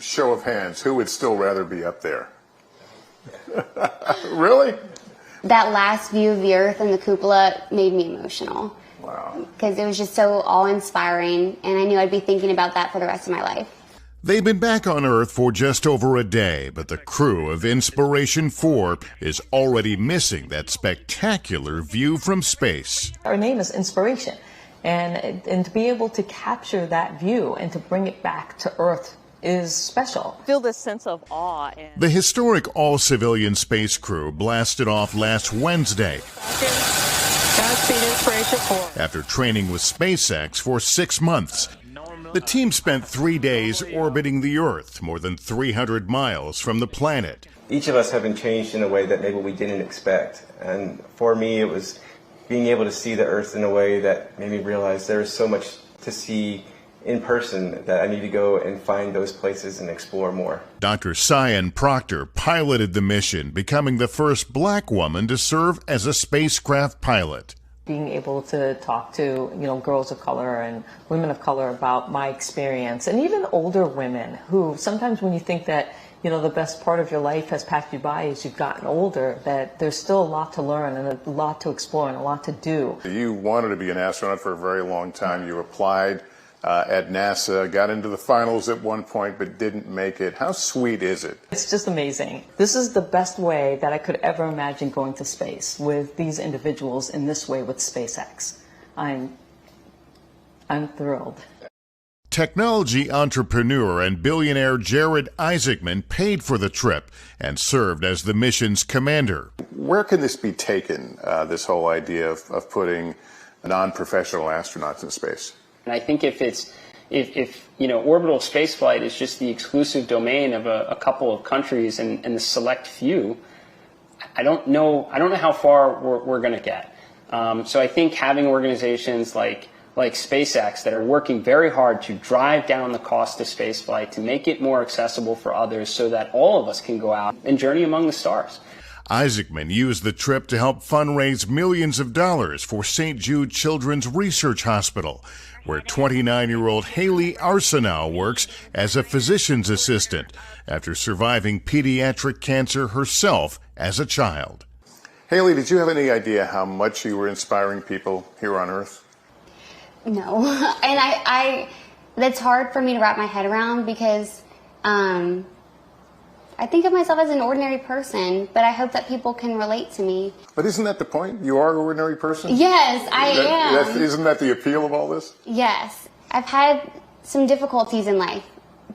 Show of hands, who would still rather be up there? Really? That last view of the Earth and the cupola made me emotional. Wow. Because it was just so awe-inspiring, and I knew I'd be thinking about that for the rest of my life. They've been back on Earth for just over a day, but the crew of Inspiration4 is already missing that spectacular view from space. Our name is Inspiration, and to be able to capture that view and to bring it back to Earth is special. Feel this sense of awe. The historic all-civilian space crew blasted off last Wednesday after training with SpaceX for 6 months. The team spent 3 days orbiting the Earth, more than 300 miles from the planet. Each of us have been changed in a way that maybe we didn't expect. And for me, it was being able to see the Earth in a way that made me realize there is so much to see in person that I need to go and find those places and explore more. Dr. Cyan Proctor piloted the mission, becoming the first black woman to serve as a spacecraft pilot. Being able to talk to, girls of color and women of color about my experience, and even older women who sometimes when you think that, the best part of your life has passed you by as you've gotten older, that there's still a lot to learn and a lot to explore and a lot to do. You wanted to be an astronaut for a very long time. You applied at NASA, got into the finals at one point, but didn't make it. How sweet is it? It's just amazing. This is the best way that I could ever imagine going to space, with these individuals in this way with SpaceX. I'm thrilled. Technology entrepreneur and billionaire Jared Isaacman paid for the trip and served as the mission's commander. Where can this be taken, this whole idea of putting non-professional astronauts in space? And I think if orbital spaceflight is just the exclusive domain of a couple of countries and the select few, I don't know how far we're going to get. So I think having organizations like SpaceX that are working very hard to drive down the cost of spaceflight, to make it more accessible for others so that all of us can go out and journey among the stars. Isaacman used the trip to help fundraise millions of dollars for St. Jude Children's Research Hospital, where 29-year-old Haley Arsenault works as a physician's assistant after surviving pediatric cancer herself as a child. Haley, did you have any idea how much you were inspiring people here on Earth? No, and that's hard for me to wrap my head around because I think of myself as an ordinary person, but I hope that people can relate to me. But isn't that the point? You are an ordinary person? Yes, I am. Isn't that the appeal of all this? Yes. I've had some difficulties in life,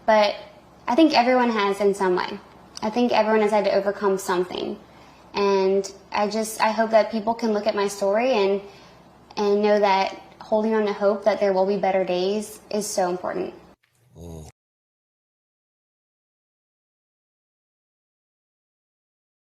but I think everyone has in some way. I think everyone has had to overcome something. And I hope that people can look at my story and know that holding on to hope that there will be better days is so important.